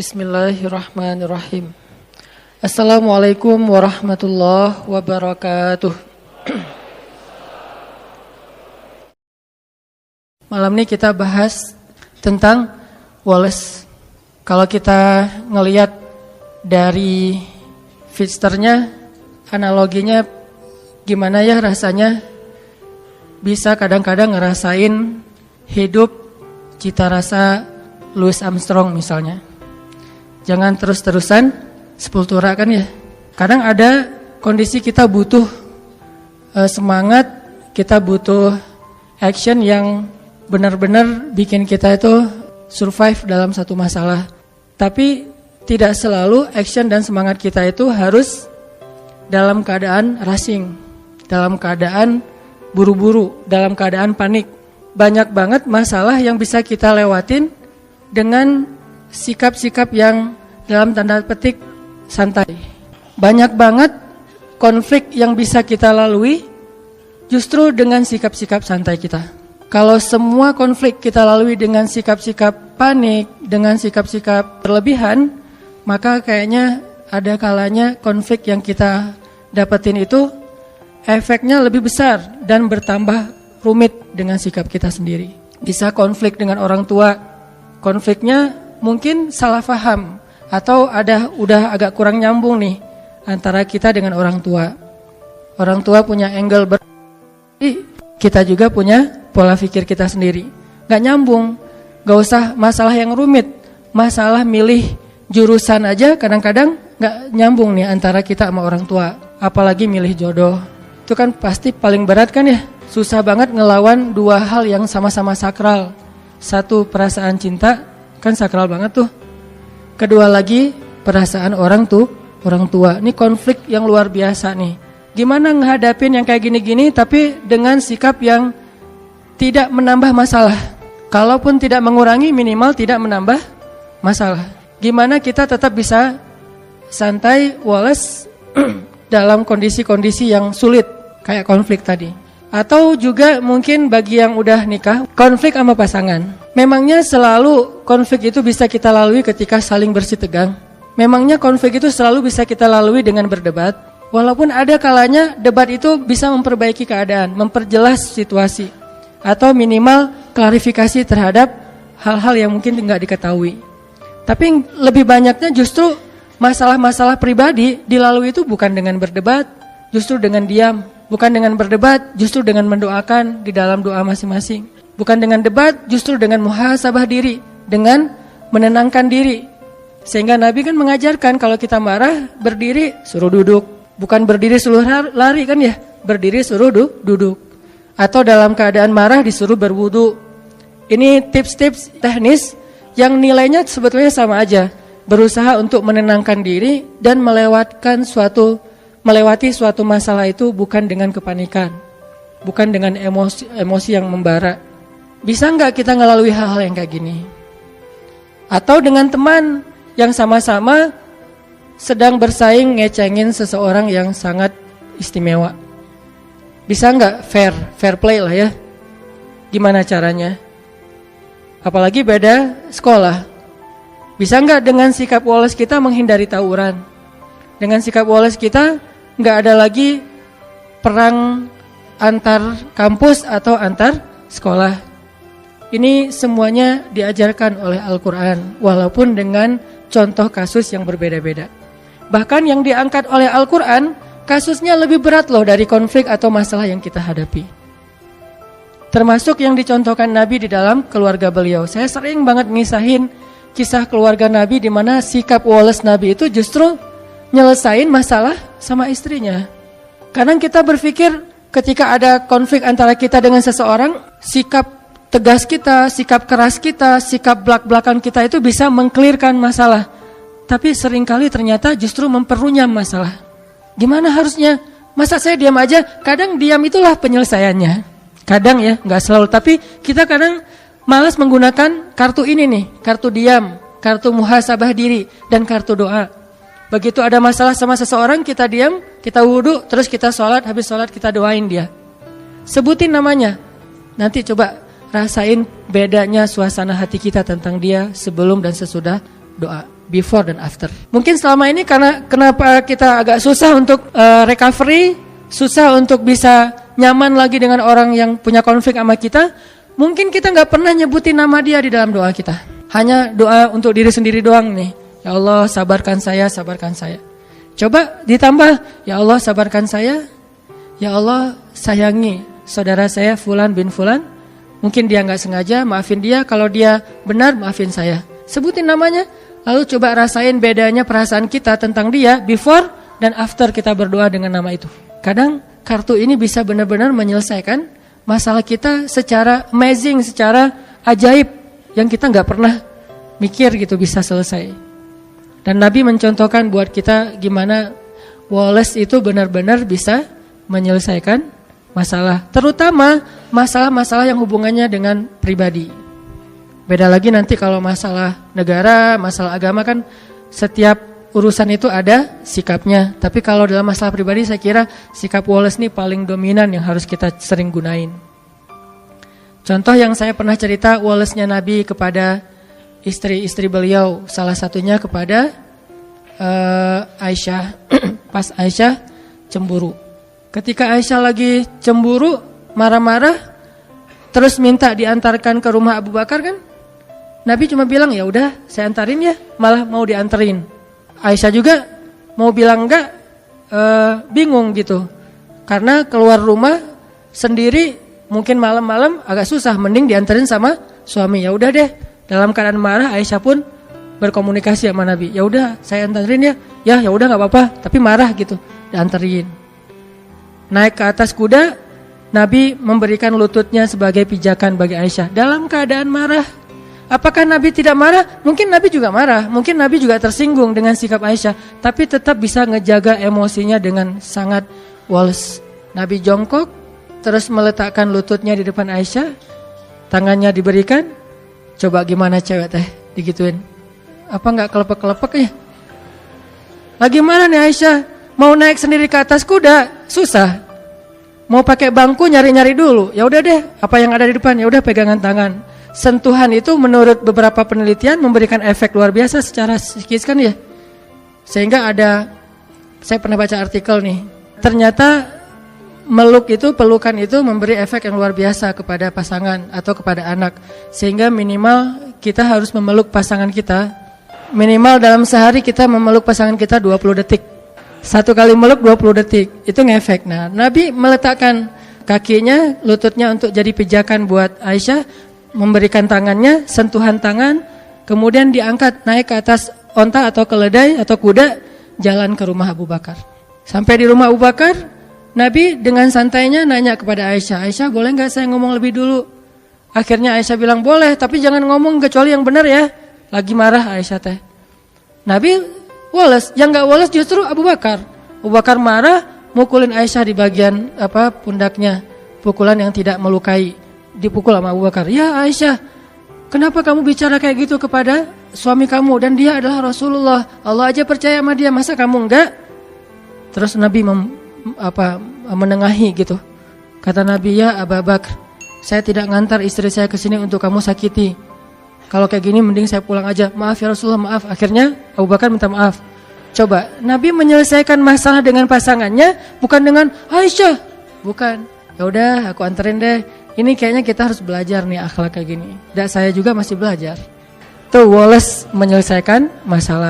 Bismillahirrahmanirrahim. Assalamualaikum warahmatullahi wabarakatuh. Malam ini kita bahas tentang Wallace. Kalau kita ngelihat dari fisternya, analoginya gimana ya rasanya bisa kadang-kadang ngerasain hidup cita rasa Louis Armstrong misalnya. Jangan terus-terusan sepultura kan ya. Kadang ada kondisi kita butuh semangat, kita butuh action yang benar-benar bikin kita itu survive dalam satu masalah. Tapi tidak selalu action dan semangat kita itu harus dalam keadaan rushing, dalam keadaan buru-buru, dalam keadaan panik. Banyak banget masalah yang bisa kita lewatin dengan sikap-sikap yang dalam tanda petik santai. Banyak banget konflik yang bisa kita lalui justru dengan sikap-sikap santai kita. Kalau semua konflik kita lalui dengan sikap-sikap panik, dengan sikap-sikap berlebihan, maka kayaknya ada kalanya konflik yang kita dapetin itu efeknya lebih besar dan bertambah rumit dengan sikap kita sendiri. Bisa konflik dengan orang tua, konfliknya mungkin salah paham atau udah agak kurang nyambung nih antara kita dengan orang tua. Orang tua punya angle kita juga punya pola pikir kita sendiri. Gak nyambung, gak usah masalah yang rumit. Masalah milih jurusan aja kadang-kadang gak nyambung nih antara kita sama orang tua. Apalagi milih jodoh. Itu kan pasti paling berat kan ya. Susah banget ngelawan dua hal yang sama-sama sakral. Satu, perasaan cinta, kan sakral banget tuh. Kedua lagi, perasaan orang tua. Ini konflik yang luar biasa nih. Gimana ngehadapin yang kayak gini-gini tapi dengan sikap yang tidak menambah masalah. Kalaupun tidak mengurangi, minimal tidak menambah masalah. Gimana kita tetap bisa santai, Wallace dalam kondisi-kondisi yang sulit kayak konflik tadi. Atau juga mungkin bagi yang udah nikah, konflik sama pasangan. Memangnya selalu konflik itu bisa kita lalui ketika saling bersih tegang. Memangnya konflik itu selalu bisa kita lalui dengan berdebat. Walaupun ada kalanya debat itu bisa memperbaiki keadaan, memperjelas situasi. Atau minimal klarifikasi terhadap hal-hal yang mungkin tidak diketahui. Tapi lebih banyaknya justru masalah-masalah pribadi dilalui itu bukan dengan berdebat, justru dengan diam. Bukan dengan berdebat, justru dengan mendoakan di dalam doa masing-masing. Bukan dengan debat, justru dengan muhasabah diri, dengan menenangkan diri. Sehingga Nabi kan mengajarkan kalau kita marah, berdiri suruh duduk. Bukan berdiri suruh lari kan ya, berdiri suruh duduk. Atau dalam keadaan marah disuruh berwudu. Ini tips-tips teknis yang nilainya sebetulnya sama aja. Berusaha untuk menenangkan diri dan melewati suatu masalah itu bukan dengan kepanikan, bukan dengan emosi yang membara. Bisa nggak kita ngelalui hal-hal yang kayak gini? Atau dengan teman yang sama-sama sedang bersaing ngecengin seseorang yang sangat istimewa. Bisa nggak fair play lah ya? Gimana caranya? Apalagi beda sekolah. Bisa nggak dengan sikap Wallace kita menghindari tawuran? Dengan sikap Wallace kita nggak ada lagi perang antar kampus atau antar sekolah. Ini semuanya diajarkan oleh Al-Quran, walaupun dengan contoh kasus yang berbeda-beda. Bahkan yang diangkat oleh Al-Quran, kasusnya lebih berat loh dari konflik atau masalah yang kita hadapi. Termasuk yang dicontohkan Nabi di dalam keluarga beliau. Saya sering banget ngisahin kisah keluarga Nabi di mana sikap Wallace Nabi itu justru nyelesain masalah sama istrinya. Kadang kita berpikir ketika ada konflik antara kita dengan seseorang, sikap tegas kita, sikap keras kita, sikap belak-belakan kita itu bisa mengklirkan masalah. Tapi seringkali ternyata justru memperunyam masalah. Gimana harusnya? Masa saya diam aja? Kadang diam itulah penyelesaiannya. Kadang ya, gak selalu. Tapi kita kadang malas menggunakan kartu ini nih, kartu diam, kartu muhasabah diri, dan kartu doa. Begitu ada masalah sama seseorang, kita diam, kita wudu, terus kita sholat, habis sholat kita doain dia. Sebutin namanya. Nanti coba rasain bedanya suasana hati kita tentang dia sebelum dan sesudah doa. before dan after. Mungkin selama ini karena kenapa kita agak susah untuk recovery, susah untuk bisa nyaman lagi dengan orang yang punya konflik sama kita, mungkin kita nggak pernah nyebutin nama dia di dalam doa kita. Hanya doa untuk diri sendiri doang nih. Ya Allah sabarkan saya, sabarkan saya. Coba ditambah, ya Allah sabarkan saya, ya Allah sayangi saudara saya Fulan bin Fulan. Mungkin dia nggak sengaja, maafin dia. Kalau dia benar, maafin saya. Sebutin namanya, lalu coba rasain bedanya perasaan kita tentang dia before dan after kita berdoa dengan nama itu. Kadang kartu ini bisa benar-benar menyelesaikan masalah kita secara amazing, secara ajaib yang kita nggak pernah mikir gitu bisa selesai. Dan Nabi mencontohkan buat kita gimana Wallace itu benar-benar bisa menyelesaikan masalah, terutama masalah-masalah yang hubungannya dengan pribadi. Beda lagi nanti kalau masalah negara, masalah agama kan setiap urusan itu ada sikapnya. Tapi kalau dalam masalah pribadi saya kira sikap Wallace ini paling dominan yang harus kita sering gunain. Contoh yang saya pernah cerita Wallace-nya Nabi kepada istri-istri beliau, salah satunya kepada Aisyah. Pas Aisyah cemburu. Ketika Aisyah lagi cemburu, marah-marah, terus minta diantarkan ke rumah Abu Bakar kan? Nabi cuma bilang ya udah saya antarin ya, malah mau dianterin. Aisyah juga mau bilang enggak, bingung gitu. Karena keluar rumah sendiri mungkin malam-malam agak susah, mending dianterin sama suami. Ya udah deh, dalam keadaan marah Aisyah pun berkomunikasi sama Nabi. Ya udah saya anterin ya. Ya udah enggak apa-apa, tapi marah gitu, dianterin. Naik ke atas kuda, Nabi memberikan lututnya sebagai pijakan bagi Aisyah dalam keadaan marah. Apakah Nabi tidak marah? Mungkin Nabi juga marah, mungkin Nabi juga tersinggung dengan sikap Aisyah, tapi tetap bisa ngejaga emosinya dengan sangat Wallace. Nabi jongkok, terus meletakkan lututnya di depan Aisyah, tangannya diberikan. Coba gimana cewek teh digituin? Apa nggak kelepek-kelepek ya? Lagi mana nih Aisyah? Mau naik sendiri ke atas kuda susah. Mau pakai bangku nyari-nyari dulu. Ya udah deh, apa yang ada di depan ya udah pegangan tangan. Sentuhan itu menurut beberapa penelitian memberikan efek luar biasa secara psikis kan ya. Sehingga saya pernah baca artikel nih. Ternyata pelukan itu memberi efek yang luar biasa kepada pasangan atau kepada anak. Sehingga minimal kita harus memeluk pasangan kita. Minimal dalam sehari kita memeluk pasangan kita 20 detik. Satu kali meluk 20 detik, itu ngefek. Nah, Nabi meletakkan kakinya, lututnya untuk jadi pijakan buat Aisyah, memberikan tangannya, sentuhan tangan, kemudian diangkat naik ke atas onta atau keledai atau kuda, jalan ke rumah Abu Bakar. Sampai di rumah Abu Bakar, Nabi dengan santainya nanya kepada Aisyah, Aisyah boleh nggak saya ngomong lebih dulu? Akhirnya Aisyah bilang boleh, tapi jangan ngomong kecuali yang benar ya. Lagi marah Aisyah teh. Nabi Wallace, yang gak Wallace justru Abu Bakar. Abu Bakar marah, mukulin Aisyah di bagian pundaknya, pukulan yang tidak melukai, dipukul sama Abu Bakar. Ya Aisyah, kenapa kamu bicara kayak gitu kepada suami kamu dan dia adalah Rasulullah? Allah aja percaya sama dia, masa kamu enggak? Terus Nabi menengahi gitu. Kata Nabi, ya Abu Bakar, saya tidak ngantar istri saya ke sini untuk kamu sakiti. Kalau kayak gini mending saya pulang aja. Maaf ya Rasulullah, maaf. Akhirnya Abu Bakar minta maaf. Coba, Nabi menyelesaikan masalah dengan pasangannya bukan dengan Aisyah. Bukan. Ya udah, aku anterin deh. Ini kayaknya kita harus belajar nih akhlak kayak gini. Dan saya juga masih belajar. Tuh Wallace menyelesaikan masalah.